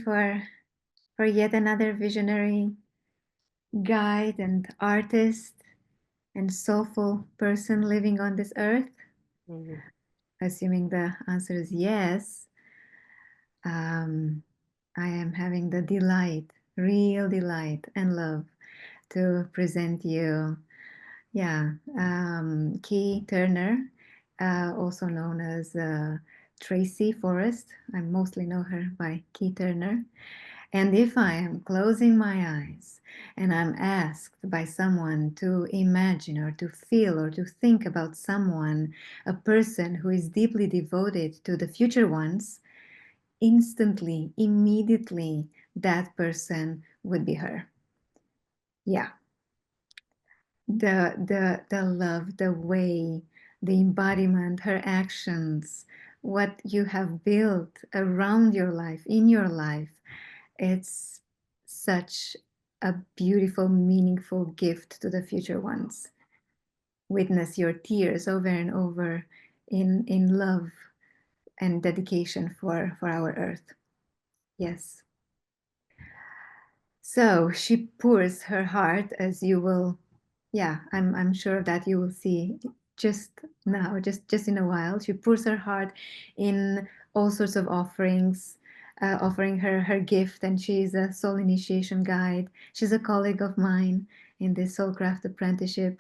for yet another visionary guide and artist and soulful person living on this earth? Mhm. Assuming the answer is yes, I am having the delight, real delight and love to present you, KeyTurner, also known as Tracey Forrest. I mostly know her by KeyTurner. And if I am closing my eyes and I'm asked by someone to imagine or to feel or to think about someone, a person who is deeply devoted to the future ones, instantly, immediately, that person would be her. Yeah. The love, the way, the embodiment, her actions, what you have built around your life, in your life, it's such a beautiful, meaningful gift to the future ones. Witness your tears over and over in love and dedication for our earth. Yes. So she pours her heart, as you will, I'm sure that you will see just now, just in a while. She pours her heart in all sorts of offerings, offering her gift, and she's a soul initiation guide. She's a colleague of mine in the Soulcraft apprenticeship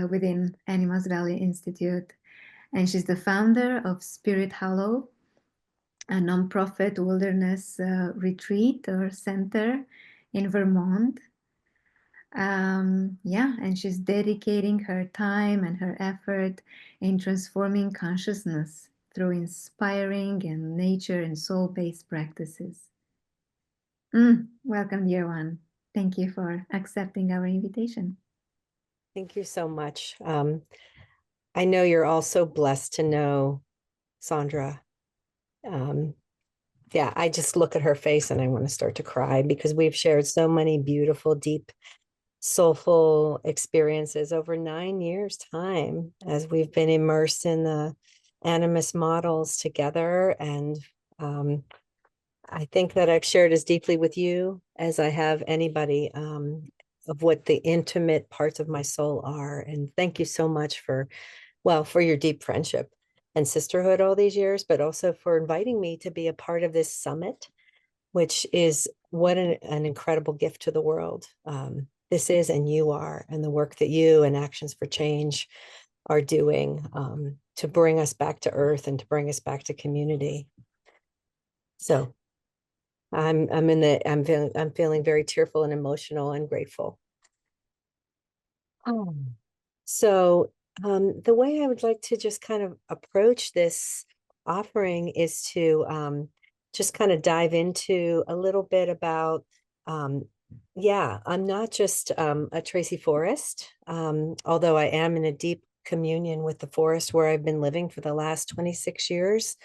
within Animas Valley Institute, and she's the founder of Spirit Hollow, a nonprofit wilderness retreat or center in Vermont. And she's dedicating her time and her effort in transforming consciousness through inspiring and nature and soul-based practices. Welcome, dear one. Thank you for accepting our invitation. Thank you so much. I know you're all so blessed to know Sandra. Yeah, I just look at her face and I want to start to cry because we've shared so many beautiful, deep, soulful experiences over 9 years' time as we've been immersed in the animus models together. And I think that I've shared as deeply with you as I have anybody of what the intimate parts of my soul are. And thank you so much for your deep friendship and sisterhood all these years, but also for inviting me to be a part of this summit, which is what an incredible gift to the world. This is, and you are, and the work that you and Actions for Change are doing to bring us back to earth and to bring us back to community. So I'm feeling very tearful and emotional and grateful. So the way I would like to just kind of approach this offering is to just kind of dive into a little bit about, I'm not just a Tracey Forrest, although I am in a deep communion with the forest where I've been living for the last 26 years,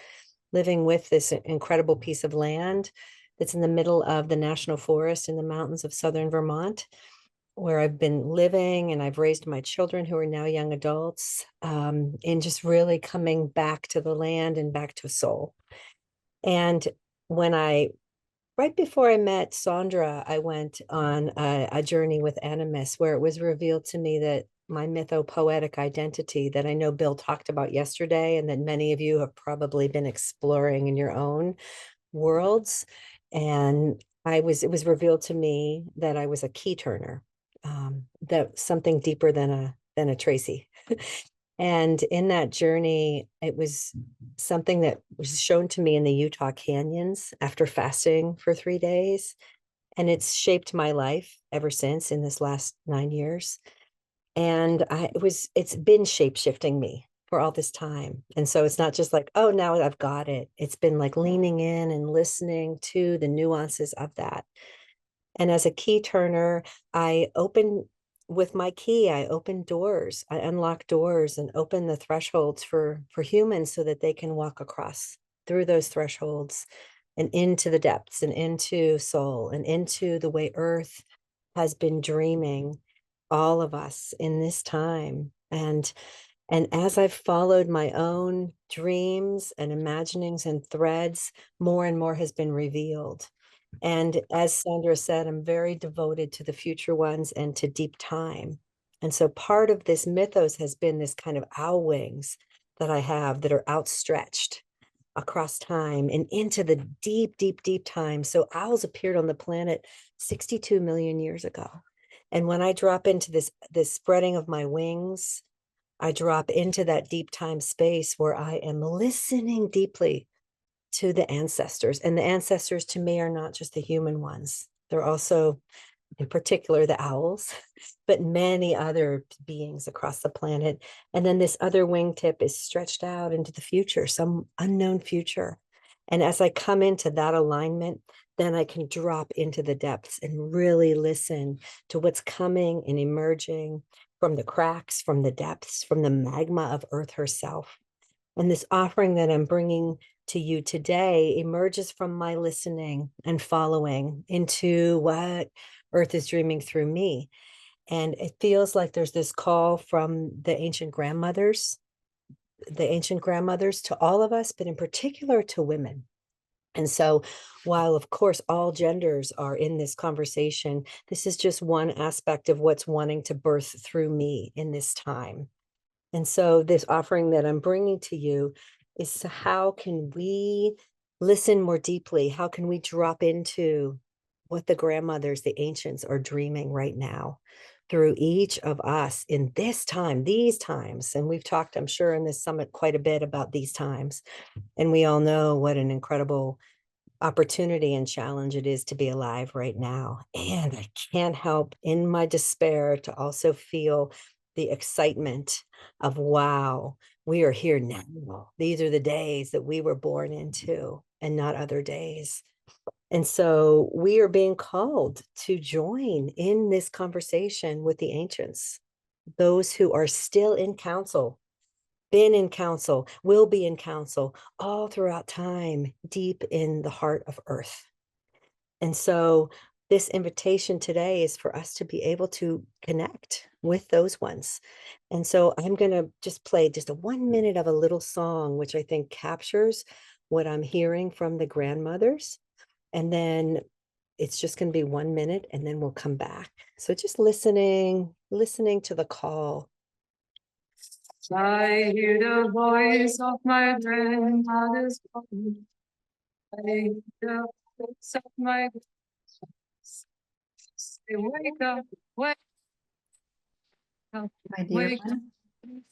living with this incredible piece of land that's in the middle of the national forest in the mountains of southern Vermont, where I've been living, and I've raised my children who are now young adults, in just really coming back to the land and back to soul. And right before I met Sandra, I went on a journey with Animus where it was revealed to me that my mythopoetic identity that I know Bill talked about yesterday, and that many of you have probably been exploring in your own worlds. And it was revealed to me that I was a KeyTurner, that something deeper than a Tracey. And in that journey, it was something that was shown to me in the Utah canyons after fasting for 3 days. And it's shaped my life ever since in this last 9 years. And it's been shape shifting me for all this time. And so it's not just like, oh, now I've got it. It's been like leaning in and listening to the nuances of that. And as a key turner, with my key, I open doors, I unlock doors and open the thresholds for humans so that they can walk across through those thresholds and into the depths and into soul and into the way Earth has been dreaming all of us in this time. And as I've followed my own dreams and imaginings and threads, more and more has been revealed. And as Sandra said, I'm very devoted to the future ones and to deep time. And so part of this mythos has been this kind of owl wings that I have that are outstretched across time and into the deep, deep, deep time. So owls appeared on the planet 62 million years ago. And when I drop into this spreading of my wings, I drop into that deep time space where I am listening deeply to the ancestors. And the ancestors to me are not just the human ones. They're also, in particular, the owls, but many other beings across the planet. And then this other wingtip is stretched out into the future, some unknown future. And as I come into that alignment, then I can drop into the depths and really listen to what's coming and emerging from the cracks, from the depths, from the magma of Earth herself. And this offering that I'm bringing to you today emerges from my listening and following into what Earth is dreaming through me. And it feels like there's this call from the ancient grandmothers to all of us, but in particular to women. And so, while of course all genders are in this conversation, this is just one aspect of what's wanting to birth through me in this time. And so this offering that I'm bringing to you is how can we listen more deeply? How can we drop into what the grandmothers, the ancients are dreaming right now through each of us in this time, these times? And we've talked, I'm sure, in this summit quite a bit about these times. And we all know what an incredible opportunity and challenge it is to be alive right now. And I can't help in my despair to also feel the excitement of, wow, we are here now. These are the days that we were born into and not other days. And so we are being called to join in this conversation with the ancients, those who are still in council, been in council, will be in council all throughout time, deep in the heart of Earth. And so this invitation today is for us to be able to connect with those ones. And so I'm going to just play just a 1 minute of a little song, which I think captures what I'm hearing from the grandmothers. And then it's just going to be 1 minute and then we'll come back. So just listening to the call. I hear the voice of my grandmother's calling. I hear the voice of my say, wake up, wake up, My dear wake one, up,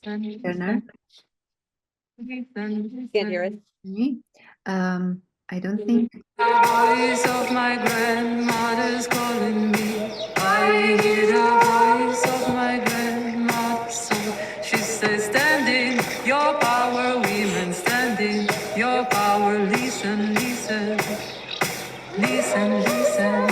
Turner. Can't hear it. Me? I don't think. The voice of my grandmother's calling me. I hear the voice of my grandmother's song. She says, stand in your power, women, stand in your power. Listen, listen, listen, listen.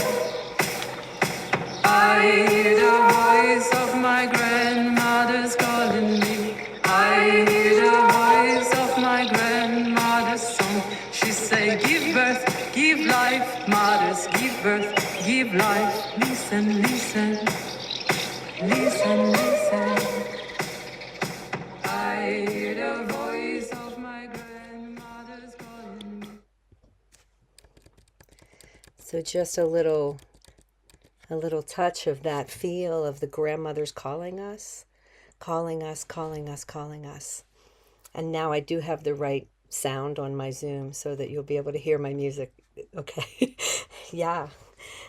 I hear the voice of my grandmother's calling me. I hear the voice of my grandmother's song. She say, give birth, give life, mothers, give birth, give life. Listen, listen, listen, listen. I hear the voice of my grandmother's calling me. So just a little touch of that feel of the grandmothers calling us, calling us, calling us, calling us. And now I do have the right sound on my Zoom so that you'll be able to hear my music. Okay. Yeah.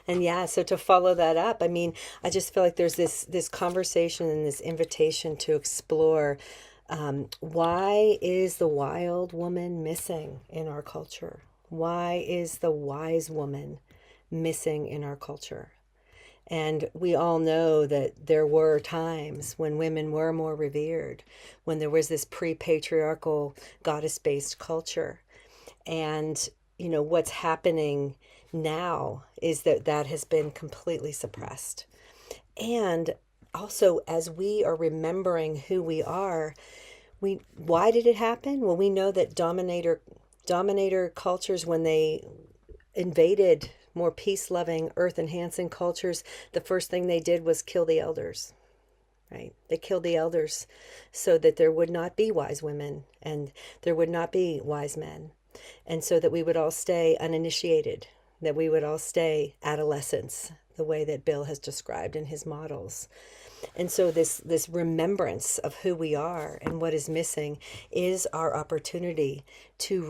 And yeah, so to follow that up, I mean, I just feel like there's this conversation and this invitation to explore, why is the wild woman missing in our culture? Why is the wise woman missing in our culture? And we all know that there were times when women were more revered, when there was this pre-patriarchal goddess-based culture. And, you know, what's happening now is that that has been completely suppressed. And also, as we are remembering who we are, why did it happen? Well, we know that dominator cultures, when they invaded more peace-loving, earth-enhancing cultures, the first thing they did was kill the elders, right? They killed the elders so that there would not be wise women and there would not be wise men, and so that we would all stay uninitiated, that we would all stay adolescents, the way that Bill has described in his models. And so this remembrance of who we are and what is missing is our opportunity to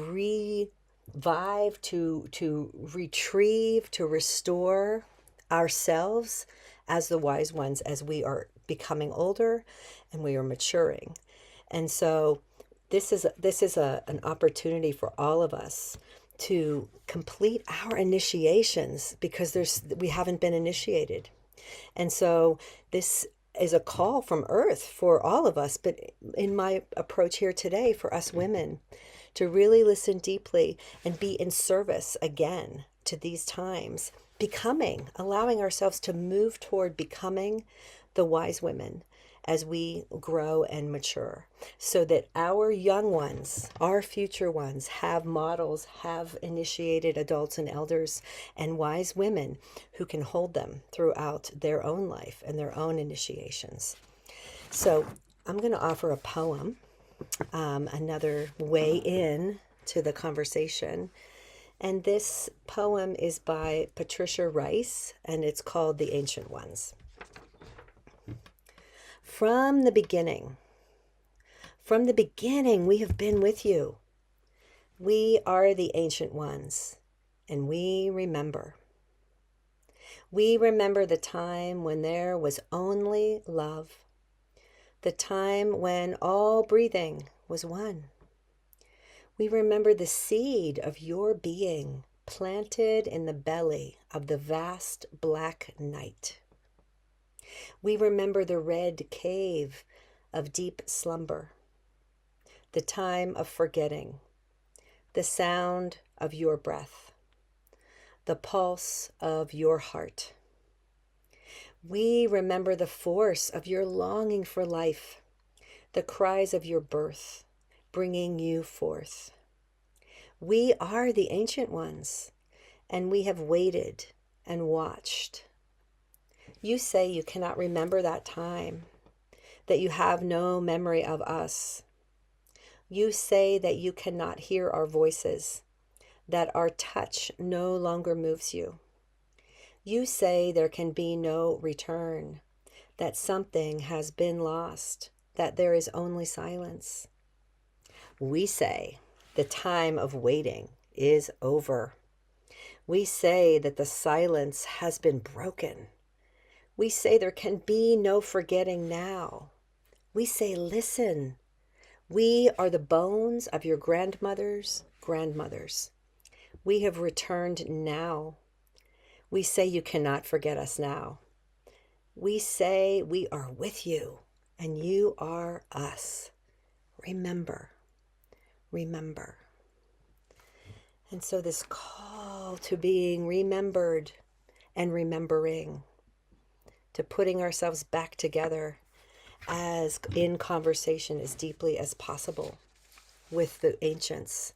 revive, to retrieve, to restore ourselves as the wise ones, as we are becoming older and we are maturing. And so this is an opportunity for all of us to complete our initiations, because we haven't been initiated. And so this is a call from Earth for all of us, but in my approach here today, for us women, to really listen deeply and be in service again to these times, allowing ourselves to move toward becoming the wise women as we grow and mature, so that our young ones, our future ones, have models, have initiated adults and elders and wise women who can hold them throughout their own life and their own initiations. So I'm going to offer a poem, another way in to the conversation. And this poem is by Patricia Rice, and it's called The Ancient Ones. From the beginning, we have been with you. We are the ancient ones, and we remember. We remember the time when there was only love, the time when all breathing was one. We remember the seed of your being planted in the belly of the vast black night. We remember the red cave of deep slumber, the time of forgetting, the sound of your breath, the pulse of your heart. We remember the force of your longing for life, the cries of your birth, bringing you forth. We are the ancient ones, and we have waited and watched. You say you cannot remember that time, that you have no memory of us. You say that you cannot hear our voices, that our touch no longer moves you. You say there can be no return, that something has been lost, that there is only silence. We say the time of waiting is over. We say that the silence has been broken. We say there can be no forgetting now. We say, listen, we are the bones of your grandmothers' grandmothers. We have returned now. We say you cannot forget us now. We say we are with you and you are us. Remember, remember. And so this call to being remembered and remembering, to putting ourselves back together as in conversation as deeply as possible with the ancients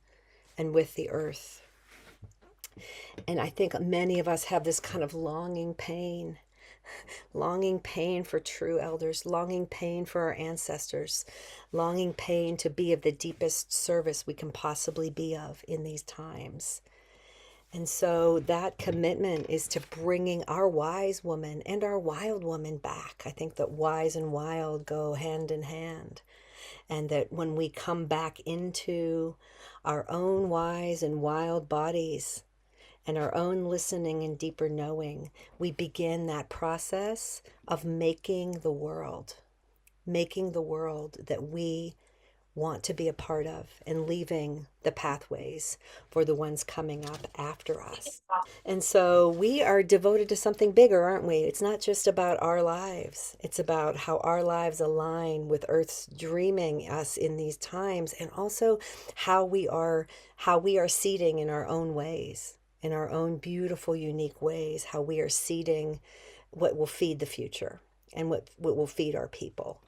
and with the earth. And I think many of us have this kind of longing pain for true elders, longing pain for our ancestors, longing pain to be of the deepest service we can possibly be of in these times. And so that commitment is to bringing our wise woman and our wild woman back. I think that wise and wild go hand in hand. And that when we come back into our own wise and wild bodies and our own listening and deeper knowing, we begin that process of making the world that we want to be a part of, and leaving the pathways for the ones coming up after us. And so we are devoted to something bigger, aren't we? It's not just about our lives. It's about how our lives align with Earth's dreaming us in these times, and also how we are seeding in our own ways, in our own beautiful, unique ways, how we are seeding what will feed the future and what will feed our people.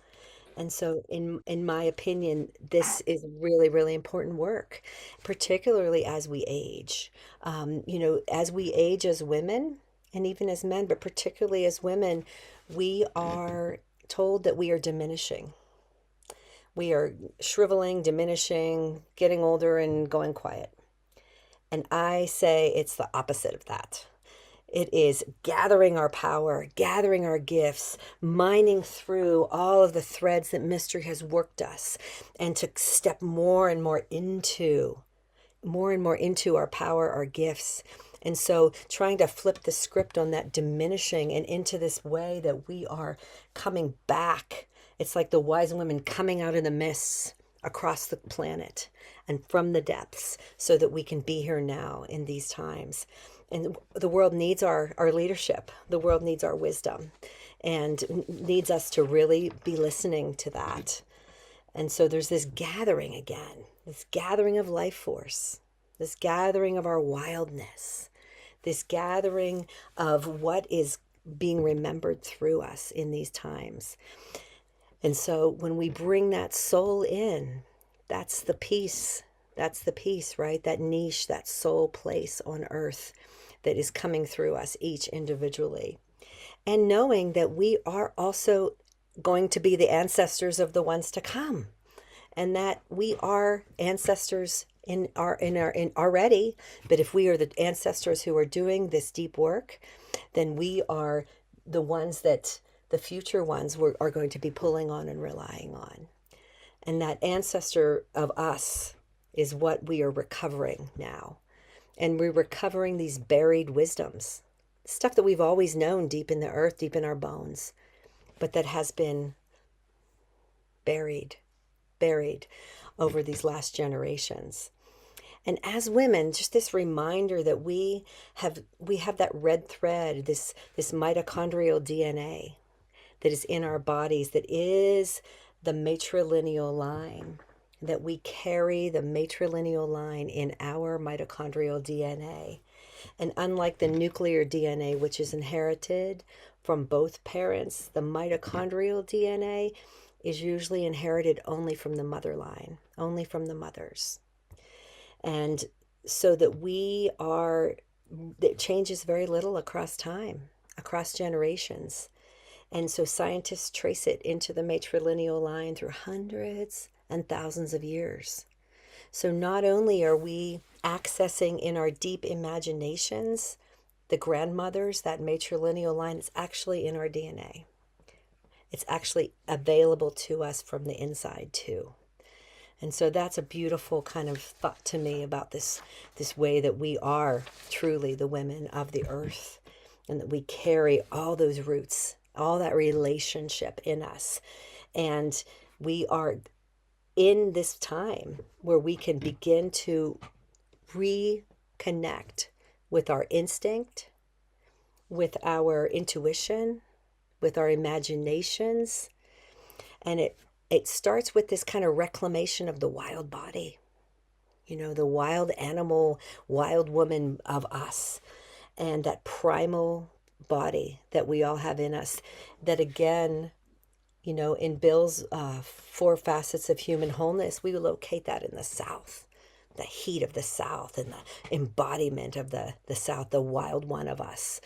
And so in my opinion, this is really, really important work, particularly as we age. As we age as women and even as men, but particularly as women, we are told that we are diminishing. We are shriveling, diminishing, getting older and going quiet. And I say it's the opposite of that. It is gathering our power, gathering our gifts, mining through all of the threads that mystery has worked us, and to step more and more into our power, our gifts. And so trying to flip the script on that diminishing and into this way that we are coming back. It's like the wise women coming out of the mists across the planet and from the depths so that we can be here now in these times. And the world needs our leadership. The world needs our wisdom and needs us to really be listening to that. And so there's this gathering again, this gathering of life force, this gathering of our wildness, this gathering of what is being remembered through us in these times. And so when we bring that soul in, that's the peace. That's the peace, right? That niche, that soul place on earth that is coming through us each individually. And knowing that we are also going to be the ancestors of the ones to come, and that we are ancestors in already. But if we are the ancestors who are doing this deep work, then we are the ones that the future ones are going to be pulling on and relying on. And that ancestor of us is what we are recovering now. And we're recovering these buried wisdoms, stuff that we've always known deep in the earth, deep in our bones, but that has been buried over these last generations. And as women, just this reminder that we have that red thread, this mitochondrial DNA that is in our bodies, that is the matrilineal line, that we carry the matrilineal line in our mitochondrial DNA. And unlike the nuclear DNA, which is inherited from both parents, the mitochondrial DNA is usually inherited only from the mother line, only from the mothers. And so that it changes very little across time, across generations. And so scientists trace it into the matrilineal line through hundreds and thousands of years. So not only are we accessing in our deep imaginations the grandmothers, that matrilineal line is actually in our DNA. It's actually available to us from the inside too. And so that's a beautiful kind of thought to me about this way that we are truly the women of the earth, and that we carry all those roots, all that relationship in us. And we are in this time where we can begin to reconnect with our instinct, with our intuition, with our imaginations. And it starts with this kind of reclamation of the wild body, the wild animal, wild woman of us, and that primal body that we all have in us, that again, in Bill's 4 facets of human wholeness, we locate that in the South, the heat of the South and the embodiment of the South, the wild one of us.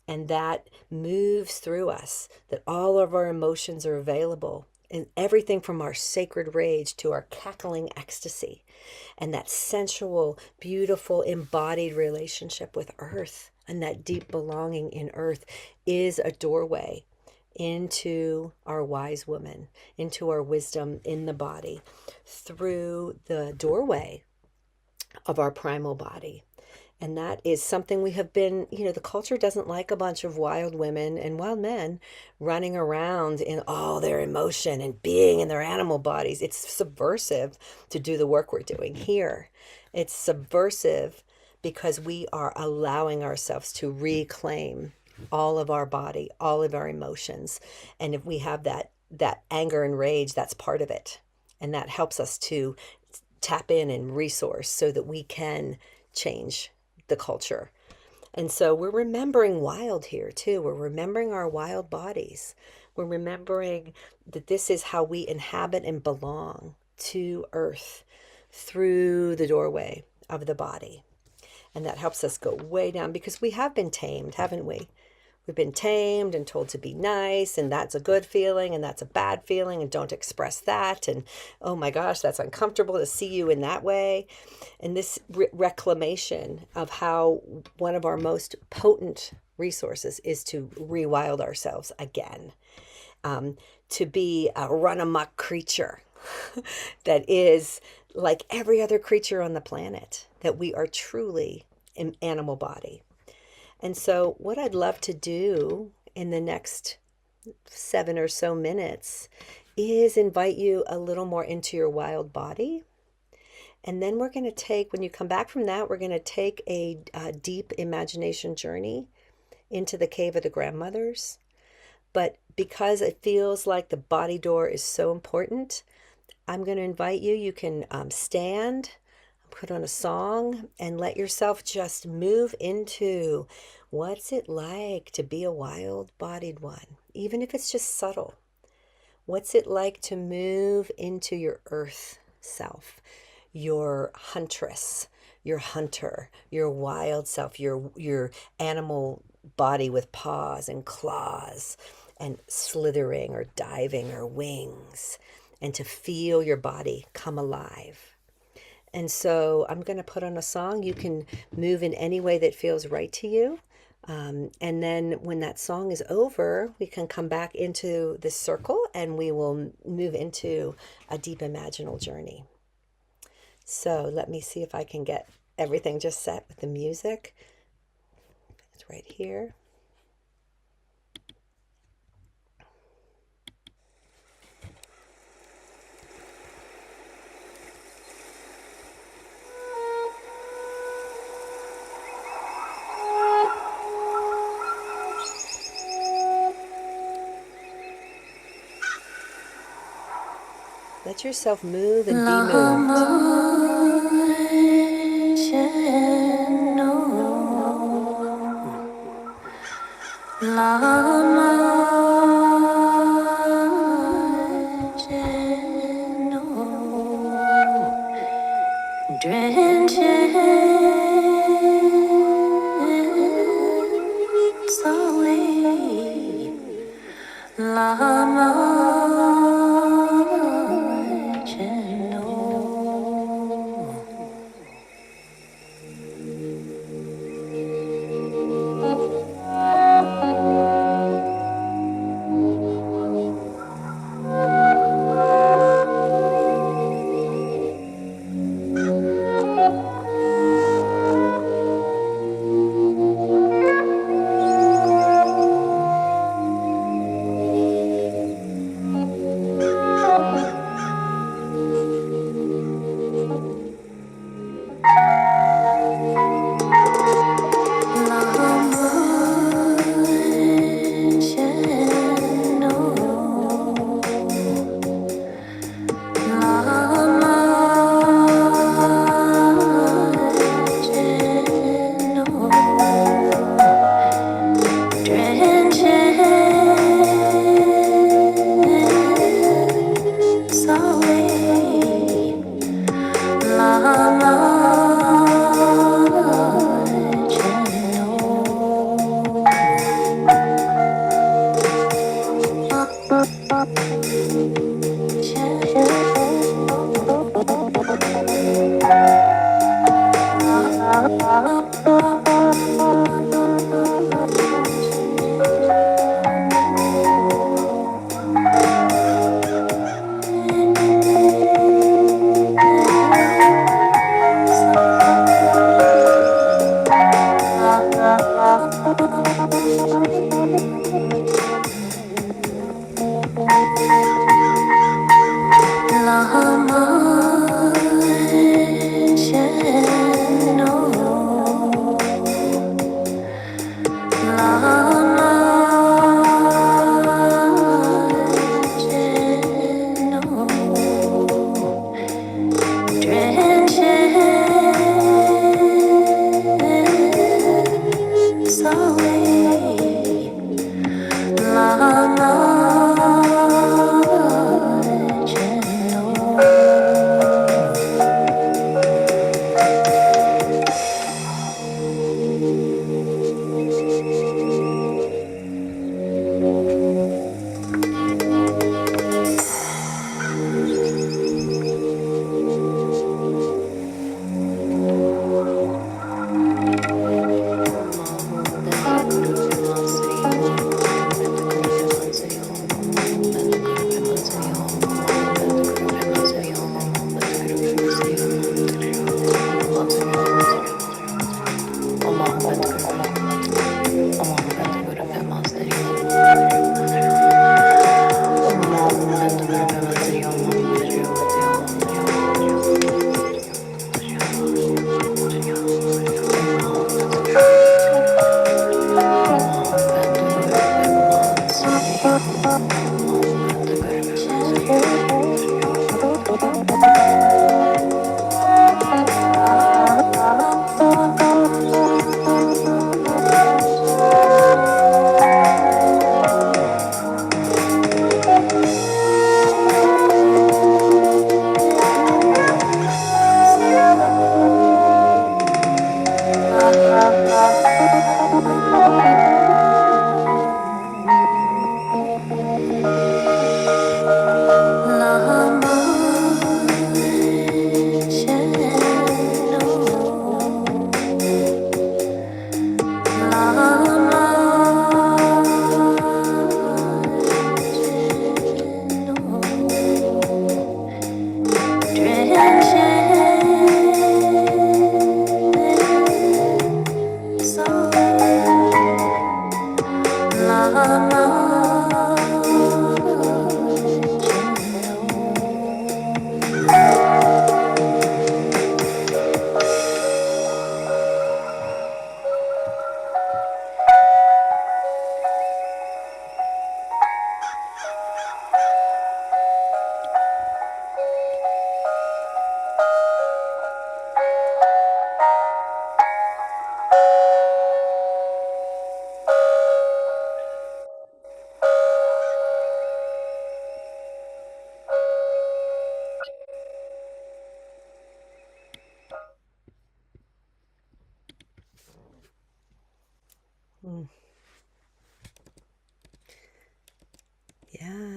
And that moves through us, that all of our emotions are available, and everything from our sacred rage to our cackling ecstasy, and that sensual, beautiful, embodied relationship with earth, and that deep belonging in earth is a doorway into our wise woman, into our wisdom in the body, through the doorway of our primal body. And that is something we have been, the culture doesn't like a bunch of wild women and wild men running around in all their emotion and being in their animal bodies. It's subversive to do the work we're doing here. It's subversive because we are allowing ourselves to reclaim all of our body, all of our emotions. And if we have that anger and rage, that's part of it. And that helps us to tap in and resource so that we can change the culture. And so we're remembering wild here too. We're remembering our wild bodies. We're remembering that this is how we inhabit and belong to earth, through the doorway of the body. And that helps us go way down, because we have been tamed, haven't we? We've been tamed and told to be nice, and that's a good feeling, and that's a bad feeling, and don't express that. And oh my gosh, that's uncomfortable to see you in that way. And this reclamation of how one of our most potent resources is to rewild ourselves again, to be a run amok creature that is like every other creature on the planet, that we are truly an animal body. And so, what I'd love to do in the next 7 or so minutes is invite you a little more into your wild body. And then we're going to take, when you come back from that, we're going to take a deep imagination journey into the cave of the grandmothers. But because it feels like the body door is so important, I'm going to invite you. You can stand, put on a song, and let yourself just move into what's it like to be a wild-bodied one, even if it's just subtle. What's it like to move into your earth self, your huntress, your hunter, your wild self, your animal body with paws and claws and slithering or diving or wings, and to feel your body come alive. And so I'm going to put on a song. You can move in any way that feels right to you. And then when that song is over, we can come back into this circle and we will move into a deep imaginal journey. So let me see if I can get everything just set with the music. It's right here. Let yourself move and be moved.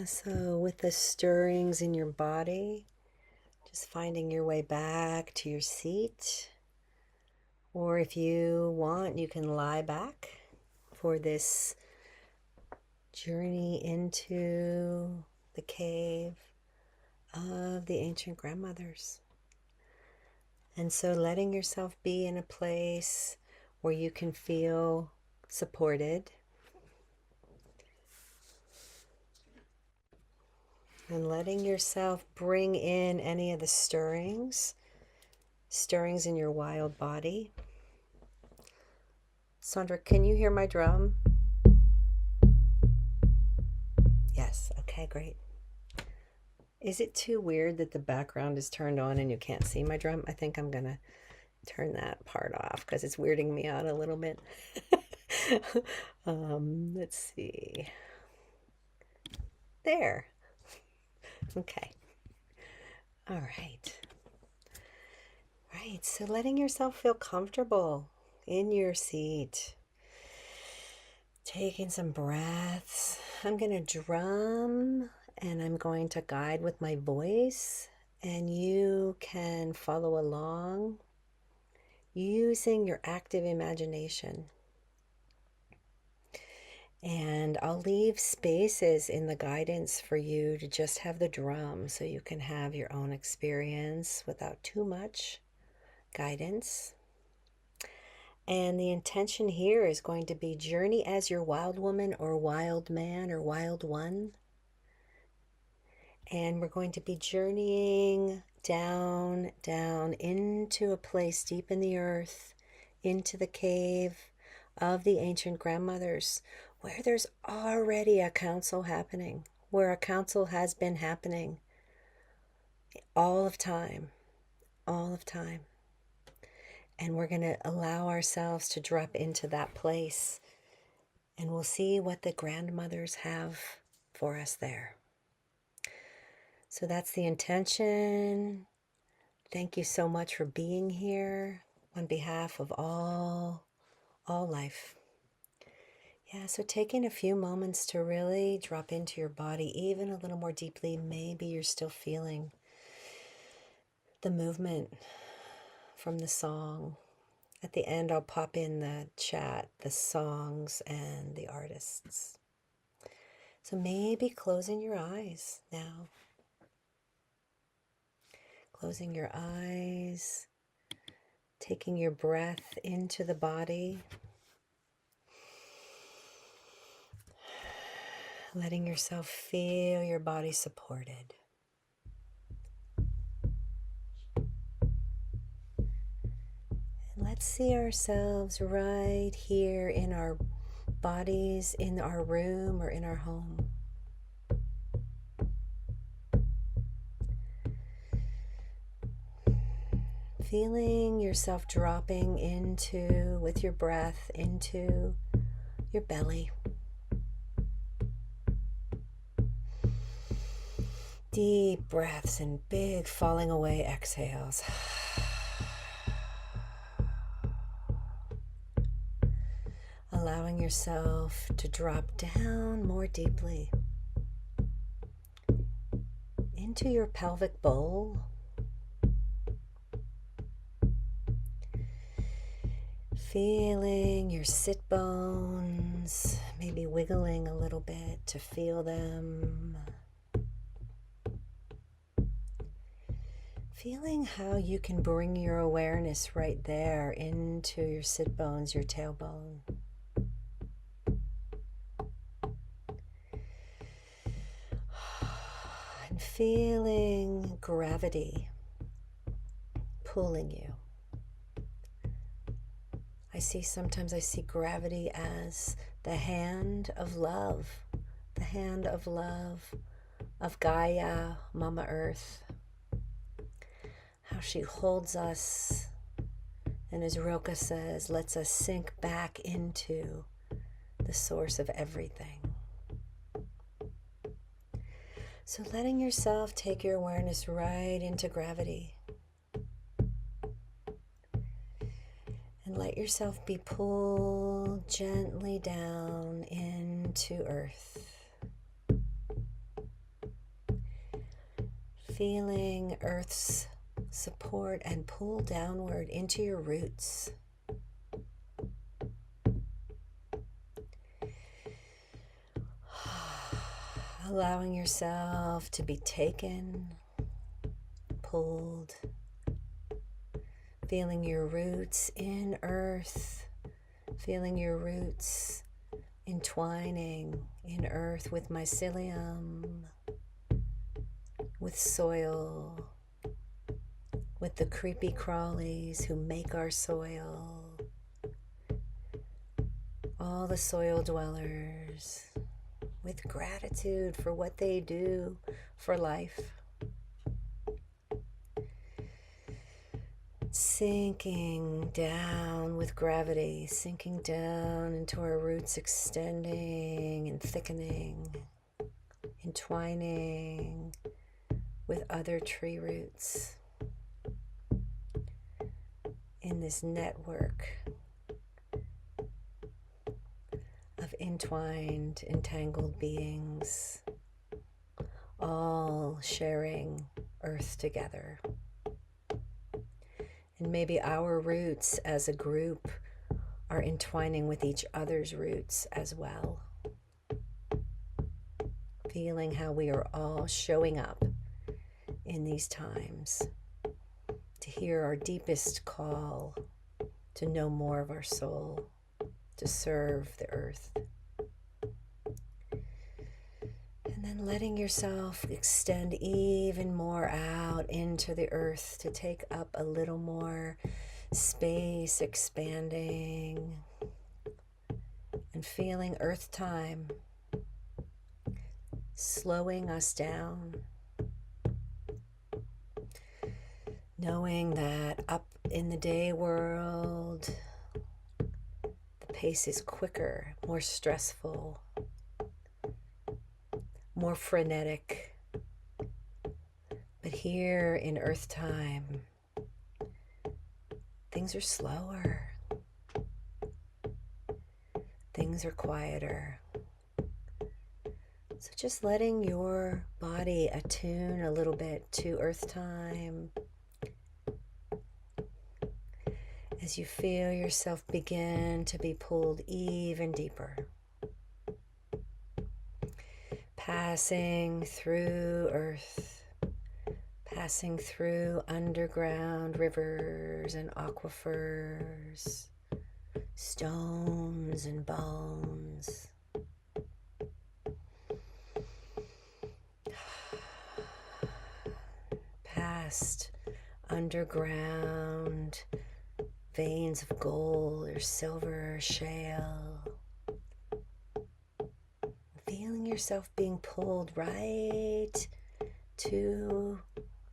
So with the stirrings in your body, just finding your way back to your seat. Or if you want, you can lie back for this journey into the cave of the ancient grandmothers. And so letting yourself be in a place where you can feel supported. And letting yourself bring in any of the stirrings in your wild body. Sandra, can you hear my drum? Yes, okay, great. Is it too weird that the background is turned on and you can't see my drum? I think I'm gonna turn that part off because it's weirding me out a little bit. Let's see. There. Okay. All right. Right, so letting yourself feel comfortable in your seat. Taking some breaths. I'm going to drum and I'm going to guide with my voice, and you can follow along using your active imagination. And I'll leave spaces in the guidance for you to just have the drum so you can have your own experience without too much guidance. And the intention here is going to be journey as your wild woman or wild man or wild one. And we're going to be journeying down into a place deep in the earth, into the cave of the ancient grandmothers, where there's already a council happening, where a council has been happening all of time. And we're going to allow ourselves to drop into that place, and we'll see what the grandmothers have for us there. So that's the intention. Thank you so much for being here on behalf of all life. Yeah, so taking a few moments to really drop into your body even a little more deeply. Maybe you're still feeling the movement from the song. At the end, I'll pop in the chat, the songs and the artists. So maybe closing your eyes now. Closing your eyes, taking your breath into the body, letting yourself feel your body supported. And let's see ourselves right here in our bodies, in our room or in our home. Feeling yourself dropping into, with your breath, into your belly. Deep breaths and big falling away exhales. Allowing yourself to drop down more deeply into your pelvic bowl. Feeling your sit bones, maybe wiggling a little bit to feel them. Feeling how you can bring your awareness right there into your sit bones, your tailbone. And feeling gravity pulling you. Sometimes I see gravity as the hand of love of Gaia, Mama Earth. How she holds us, and as Rilke says, lets us sink back into the source of everything. So letting yourself take your awareness right into gravity. And let yourself be pulled gently down into earth. feeling Earth's support and pull downward into your roots. Allowing yourself to be taken, pulled, feeling your roots in earth, feeling your roots entwining in earth with mycelium, with soil, with the creepy crawlies who make our soil, all the soil dwellers, with gratitude for what they do for life. Sinking down with gravity, sinking down into our roots, extending and thickening, entwining with other tree roots in this network of entwined, entangled beings, all sharing earth together. And maybe our roots as a group are entwining with each other's roots as well. Feeling how we are all showing up in these times to hear our deepest call, to know more of our soul, to serve the earth. And then letting yourself extend even more out into the earth to take up a little more space, expanding and feeling earth time slowing us down, knowing that up in the day world the pace is quicker, more stressful, more frenetic. But here in earth time, things are slower. Things are quieter. So just letting your body attune a little bit to earth time as you feel yourself begin to be pulled even deeper. Passing through earth, passing through underground rivers and aquifers, stones and bones. Past underground veins of gold or silver or shale. Feeling yourself being pulled right to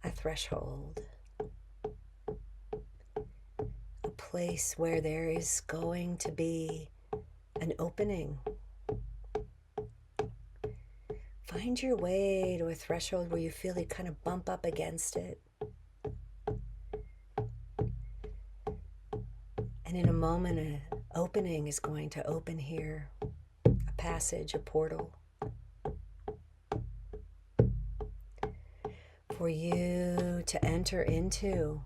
a threshold. A place where there is going to be an opening. Find your way to a threshold where you feel you kind of bump up against it. And in a moment, an opening is going to open here. A passage, a portal. For you to enter into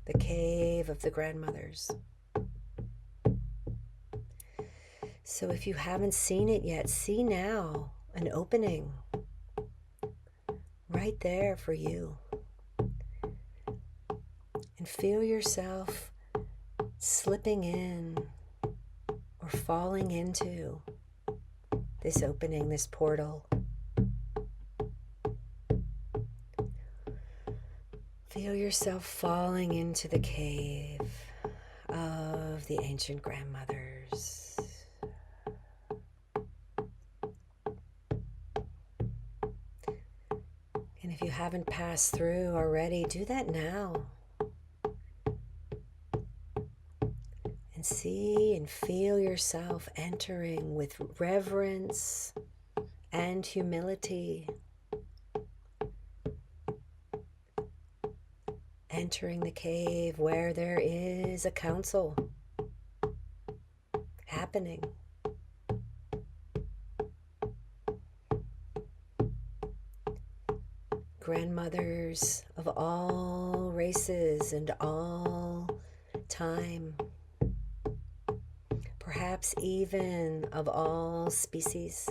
the cave of the grandmothers. So if you haven't seen it yet, see now an opening right there for you. And feel yourself slipping in or falling into this opening, this portal. Feel yourself falling into the cave of the ancient grandmothers. And if you haven't passed through already, do that now. And see and feel yourself entering with reverence and humility. Entering the cave where there is a council happening. grandmothers of all races and all time, perhaps even of all species.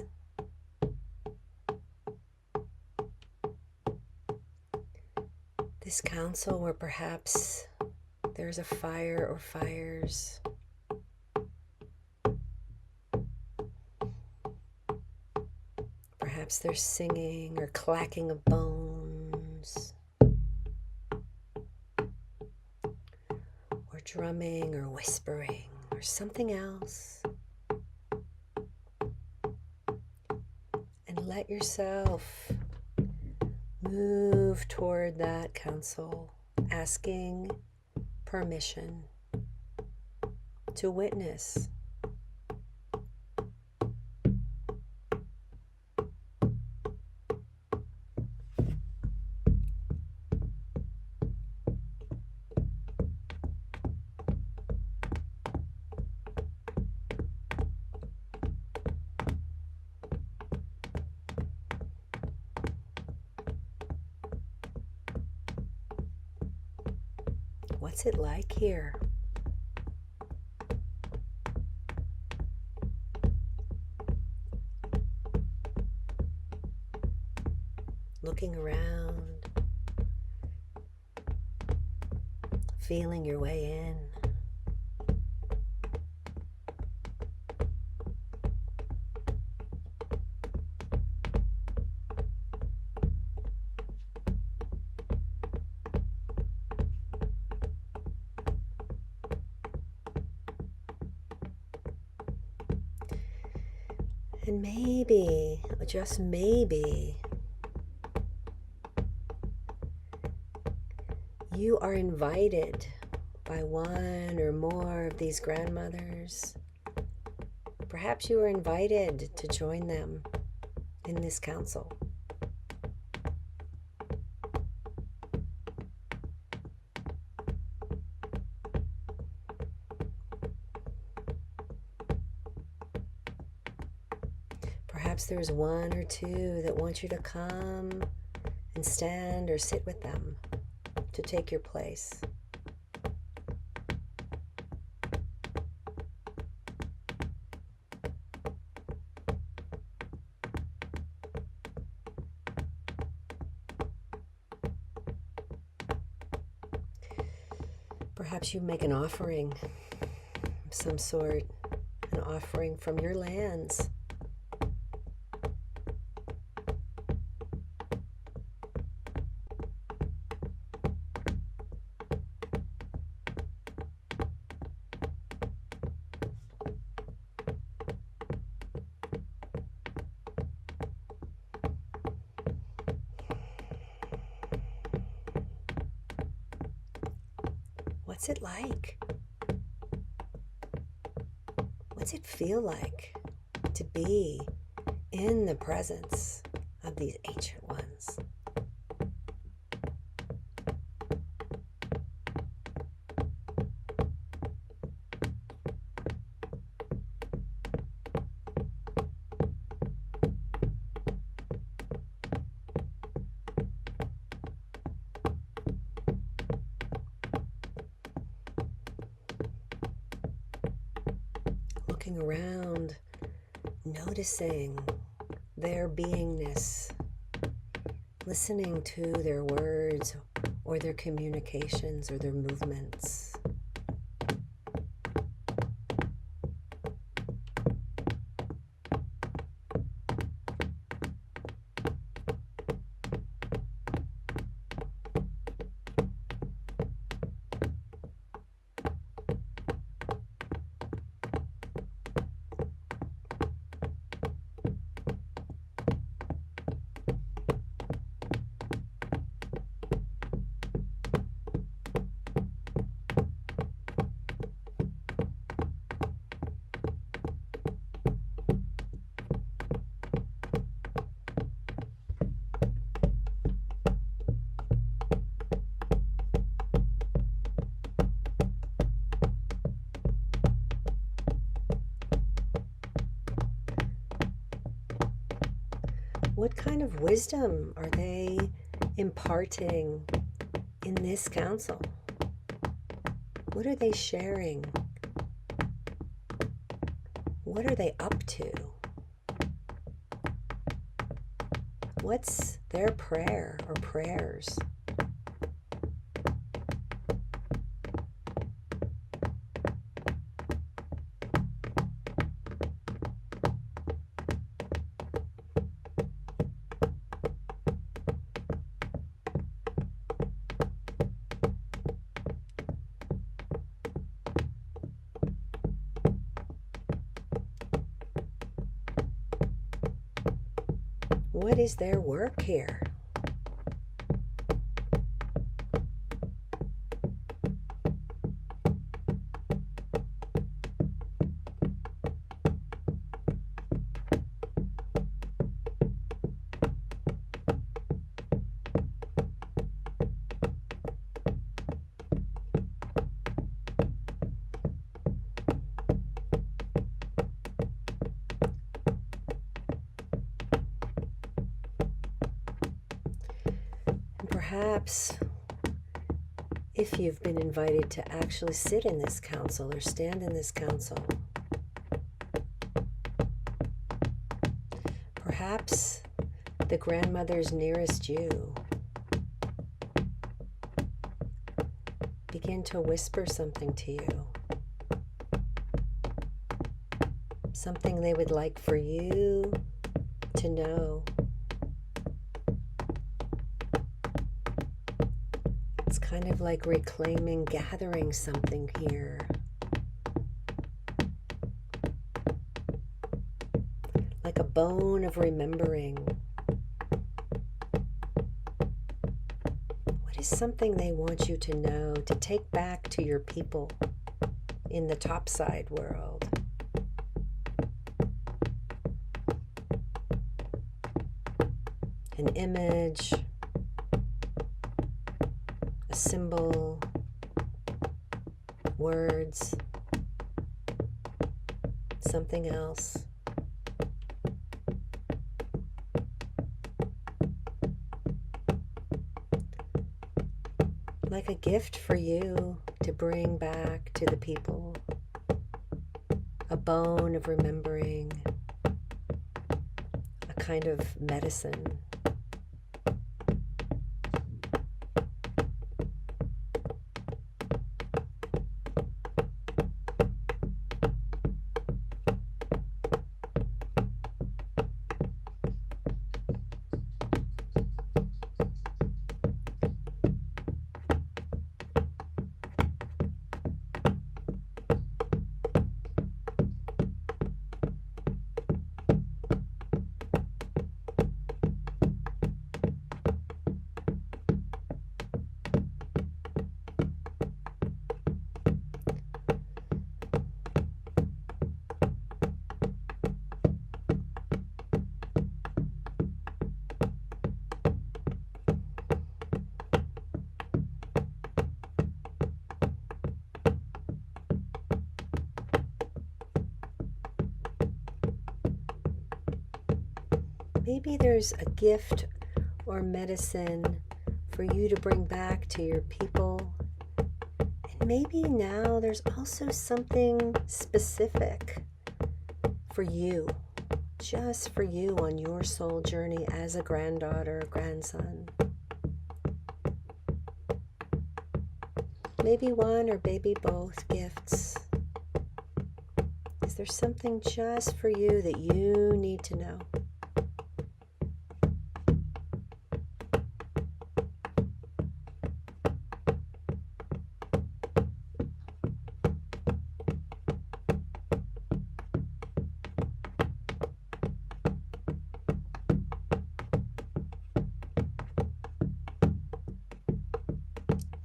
This council where perhaps there's a fire or fires. Perhaps there's singing or clacking of bones, or drumming or whispering or something else. And let yourself move toward that council, asking permission to witness. What's it like here? Looking around, feeling your way in. And maybe, just maybe, you are invited by one or more of these grandmothers. Perhaps you are invited to join them in this council. Perhaps there's one or two that want you to come and stand or sit with them to take your place. Perhaps you make an offering of some sort, an offering from your lands. What's it like? What's it feel like to be in the presence of these ancient ones? Looking around, noticing their beingness, listening to their words or their communications or their movements. what kind of wisdom are they imparting in this council? What are they sharing? What are they up to? What's their prayer or prayers? What is their work here? Perhaps if you've been invited to actually sit in this council or stand in this council, perhaps the grandmothers nearest you begin to whisper something to you, something they would like for you to know. It's kind of like reclaiming, gathering something here. Like a bone of remembering. What is something they want you to know, to take back to your people in the topside world? An image, a symbol, words, something else. Like a gift for you to bring back to the people, a bone of remembering, a kind of medicine. Maybe there's a gift or medicine for you to bring back to your people. And maybe now there's also something specific for you, just for you on your soul journey as a granddaughter, grandson. Maybe one or maybe both gifts. Is there something just for you that you need to know?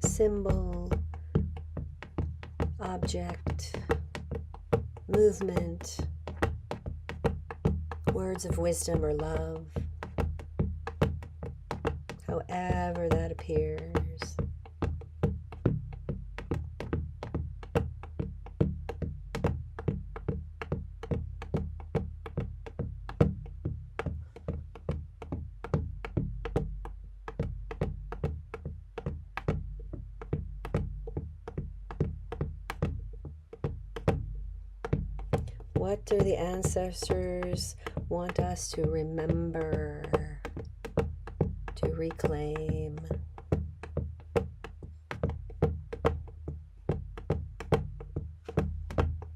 Symbol, object, movement, words of wisdom or love, however that appears. What do the ancestors want us to remember, to reclaim?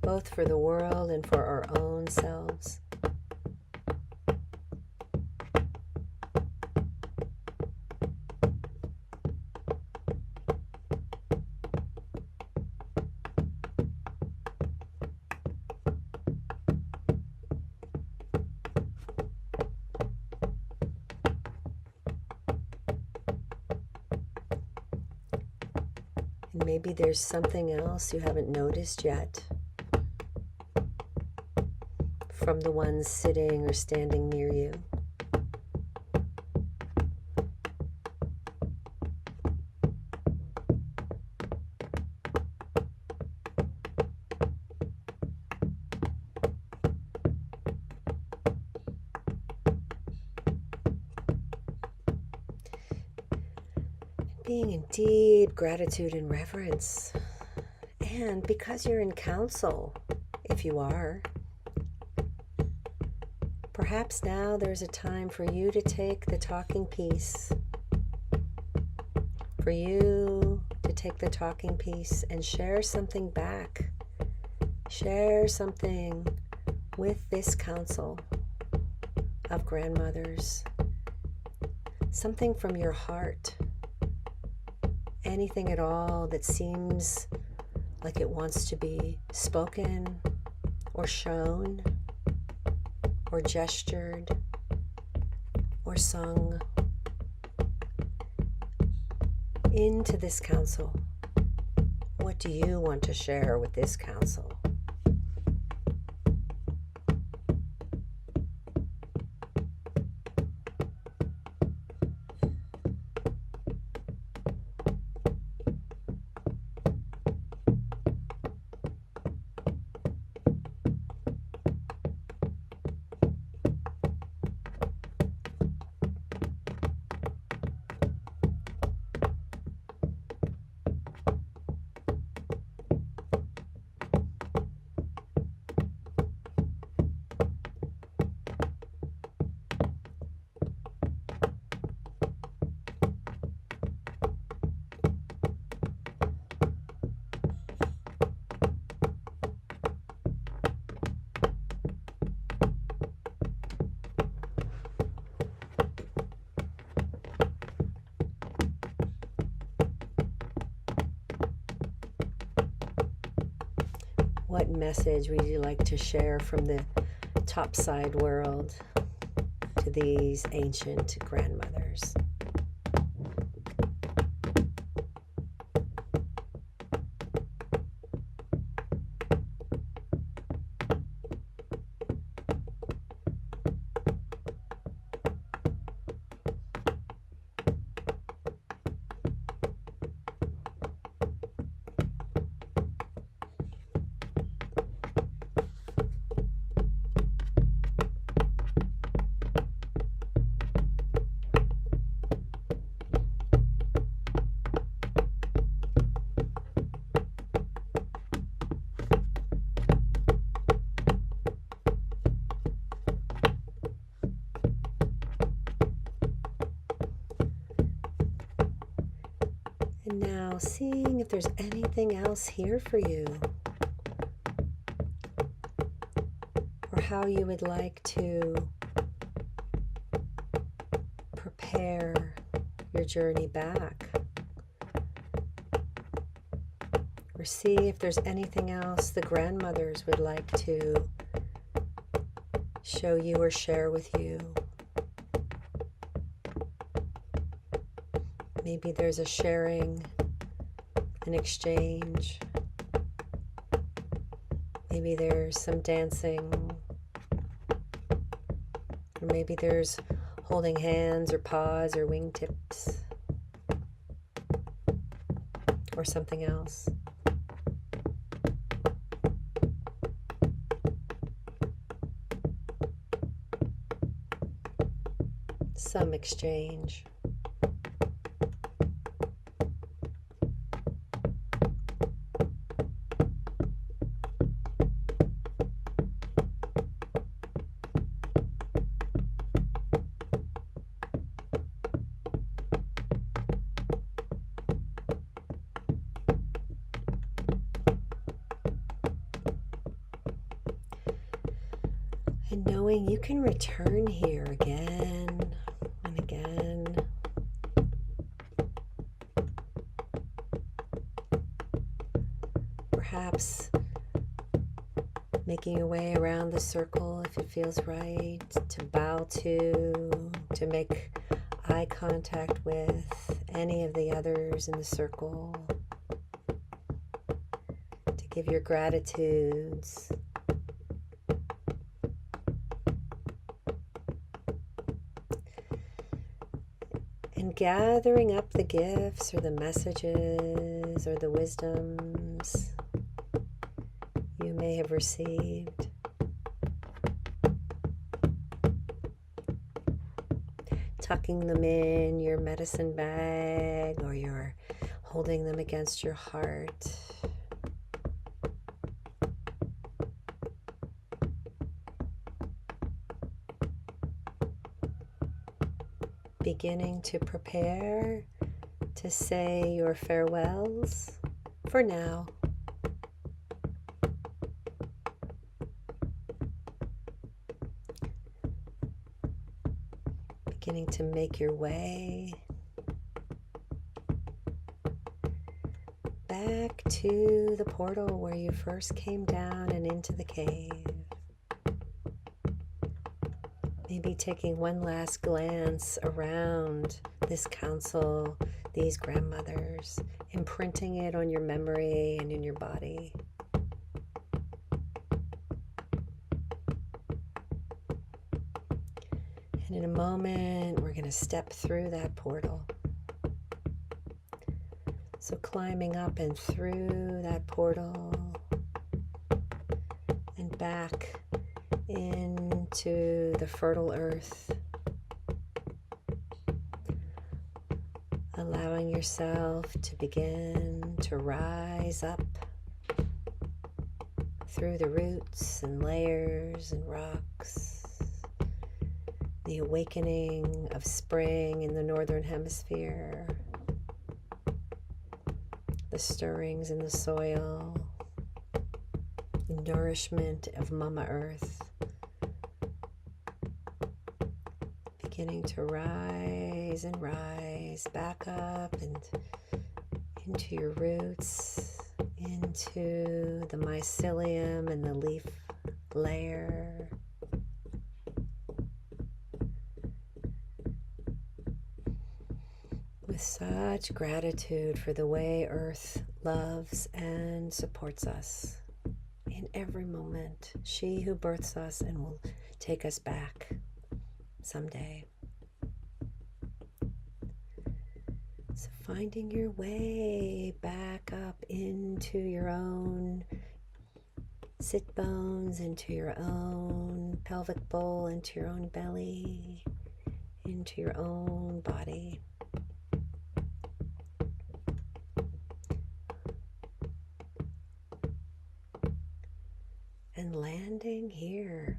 Both for the world and for our own selves. And maybe there's something else you haven't noticed yet from the ones sitting or standing near you. Being in deep gratitude and reverence. And because you're in council, if you are, perhaps now there's a time for you to take the talking piece. For you to take the talking piece and share something back. Share something with this council of grandmothers. Something from your heart. Anything at all that seems like it wants to be spoken or shown or gestured or sung into this council. What do you want to share with this council? What message would you like to share from the topside world to these ancient grandmothers? And now seeing if there's anything else here for you, or how you would like to prepare your journey back, or see if there's anything else the grandmothers would like to show you or share with you. Maybe there's a sharing, an exchange. Maybe there's some dancing. Or maybe there's holding hands or paws or wingtips. Or something else. Some exchange. And knowing you can return here again and again. Perhaps making your way around the circle if it feels right, to bow to make eye contact with any of the others in the circle, to give your gratitudes. And gathering up the gifts or the messages or the wisdoms you may have received. Tucking them in your medicine bag, or you're holding them against your heart. Beginning to prepare to say your farewells for now. Beginning to make your way back to the portal where you first came down and into the cave. Maybe taking one last glance around this council, these grandmothers, imprinting it on your memory and in your body. And in a moment, we're going to step through that portal. So climbing up and through that portal and back into the fertile earth, allowing yourself to begin to rise up through the roots and layers and rocks, the awakening of spring in the northern hemisphere, the stirrings in the soil, the nourishment of Mama Earth, beginning to rise and rise back up and into your roots, into the mycelium and the leaf layer. With such gratitude for the way Earth loves and supports us in every moment. She who births us and will take us back someday. So finding your way back up into your own sit bones, into your own pelvic bowl, into your own belly, into your own body. And landing here.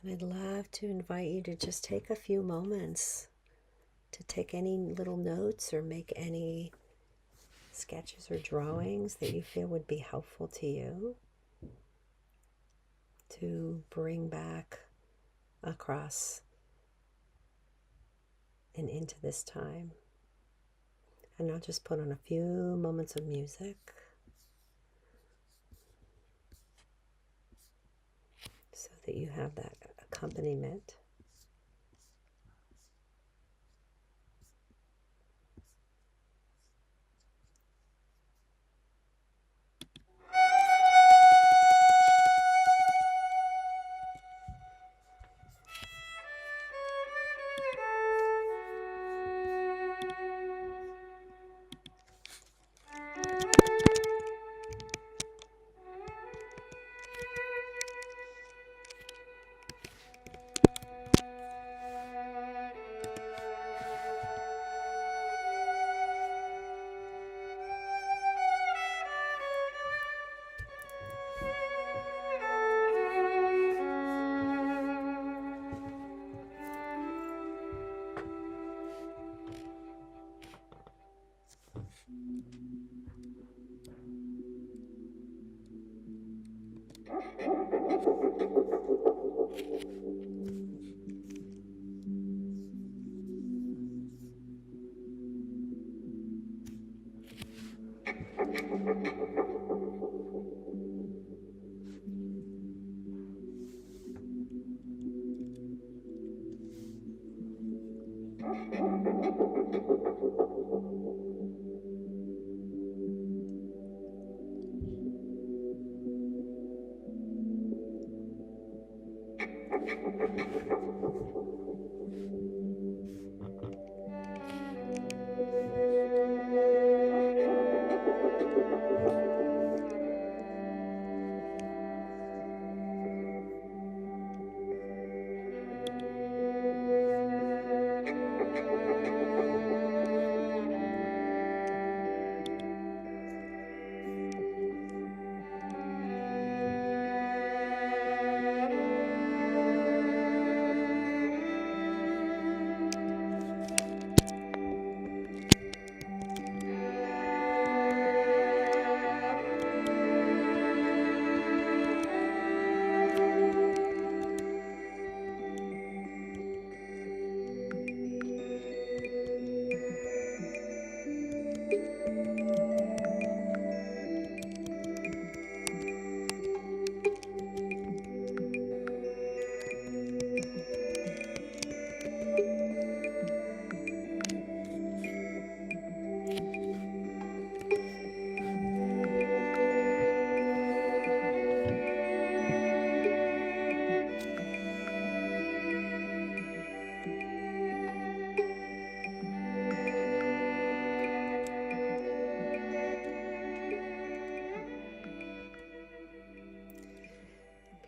And I'd love to invite you to just take a few moments to take any little notes or make any sketches or drawings that you feel would be helpful to you to bring back across and into this time. And I'll just put on a few moments of music so that you have that accompaniment.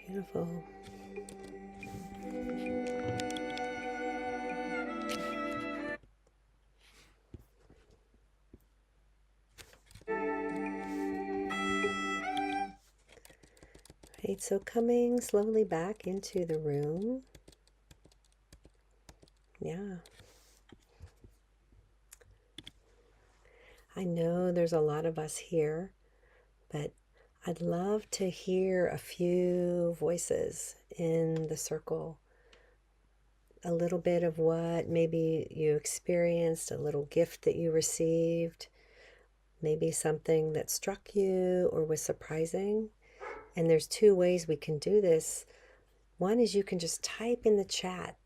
Beautiful. Right, so coming slowly back into the room. Yeah. I know there's a lot of us here, but I'd love to hear a few voices in the circle. A little bit of what maybe you experienced, a little gift that you received, maybe something that struck you or was surprising. And there's two ways we can do this. One is you can just type in the chat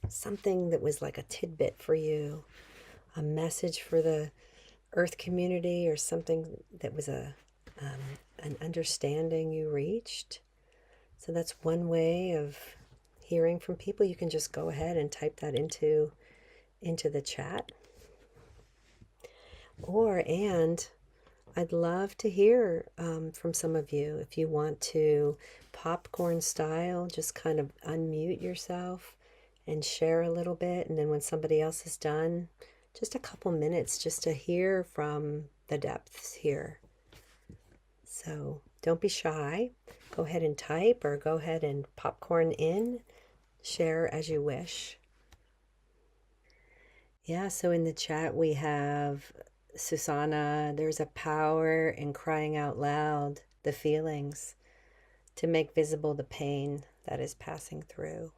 something that was like a tidbit for you, a message for the earth community, or something that was an understanding you reached. So that's one way of hearing from people. You can just go ahead and type that into the chat. And I'd love to hear from some of you. If you want to, popcorn style, just kind of unmute yourself and share a little bit. And then when somebody else is done, just a couple minutes just to hear from the depths here. So don't be shy. Go ahead and type, or go ahead and popcorn in. Share as you wish. Yeah, so in the chat we have Susanna. There's a power in crying out loud the feelings to make visible the pain that is passing through.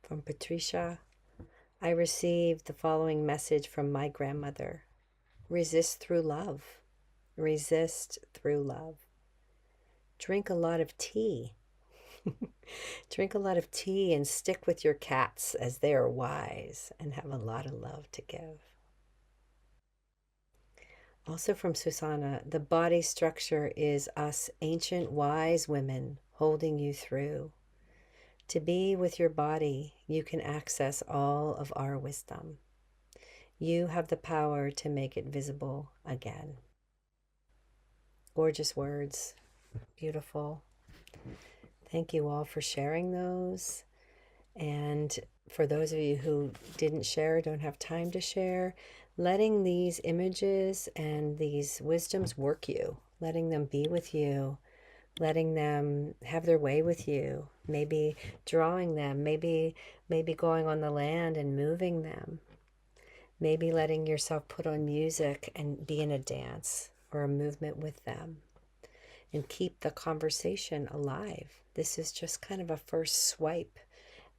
From Patricia, I received the following message from my grandmother. Resist through love. Resist through love. Drink a lot of tea. Drink a lot of tea and stick with your cats, as they are wise and have a lot of love to give. Also from Susanna, the body structure is us ancient wise women holding you through. To be with your body, you can access all of our wisdom. You have the power to make it visible again. Gorgeous words. Beautiful. Thank you all for sharing those. And for those of you who didn't share, don't have time to share, letting these images and these wisdoms work you, letting them be with you, letting them have their way with you, maybe drawing them, maybe going on the land and moving them, maybe letting yourself put on music and be in a dance or a movement with them. and keep the conversation alive. This is just kind of a first swipe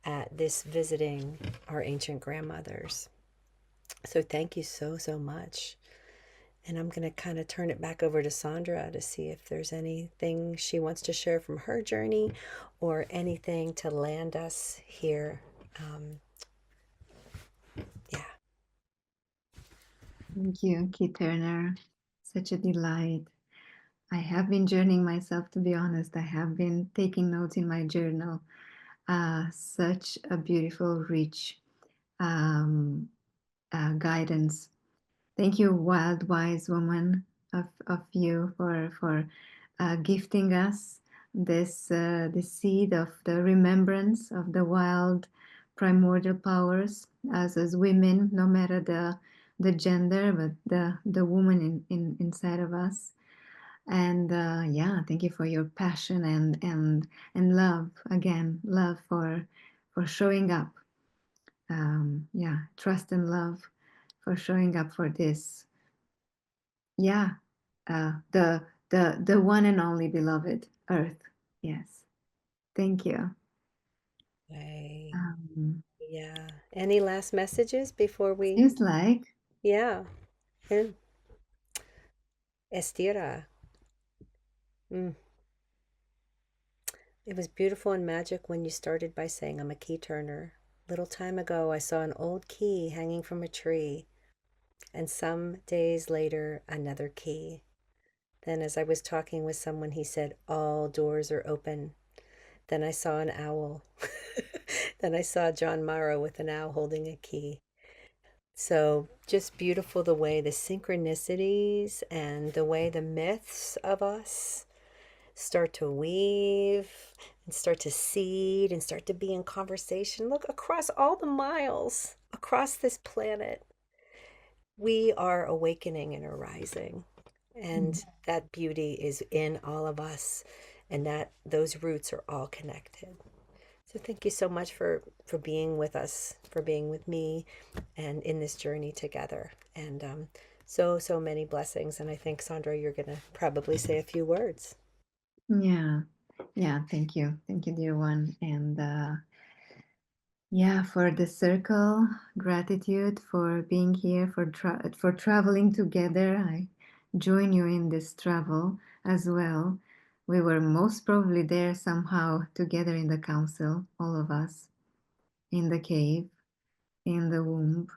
at this visiting our ancient grandmothers. So thank you so, so much. And I'm going to kind of turn it back over to Sandra to see if there's anything she wants to share from her journey or anything to land us here. Yeah. Thank you, KeyTurner. Such a delight. I have been journeying myself, to be honest. I have been taking notes in my journal. Such a beautiful, rich guidance. Thank you, wild, wise woman of you, for gifting us this seed of the remembrance of the wild primordial powers as women, no matter the gender, but the woman inside of us. And yeah, thank you for your passion and love, again, love for showing up. Yeah, trust and love for showing up for this. Yeah, the one and only beloved Earth. Yes, thank you. Right. Yeah. Any last messages before we? Seems like. Yeah. Estira. Mm. It was beautiful and magic when you started by saying, I'm a key turner. Little time ago, I saw an old key hanging from a tree, and some days later, another key. Then, as I was talking with someone, he said, all doors are open. Then I saw an owl. Then I saw John Morrow with an owl holding a key. So just beautiful the way the synchronicities and the way the myths of us start to weave and start to seed and start to be in conversation. Look, across all the miles, across this planet, we are awakening and arising. And that beauty is in all of us, and that those roots are all connected. So thank you so much for being with us, for being with me, and in this journey together. And so many blessings. And I think, Sandra, you're going to probably say a few words. Yeah, thank you, dear one. And yeah, for the circle, gratitude for being here, for traveling together. I join you in this travel as well. We were most probably there somehow together in the council, all of us, in the cave, in the womb.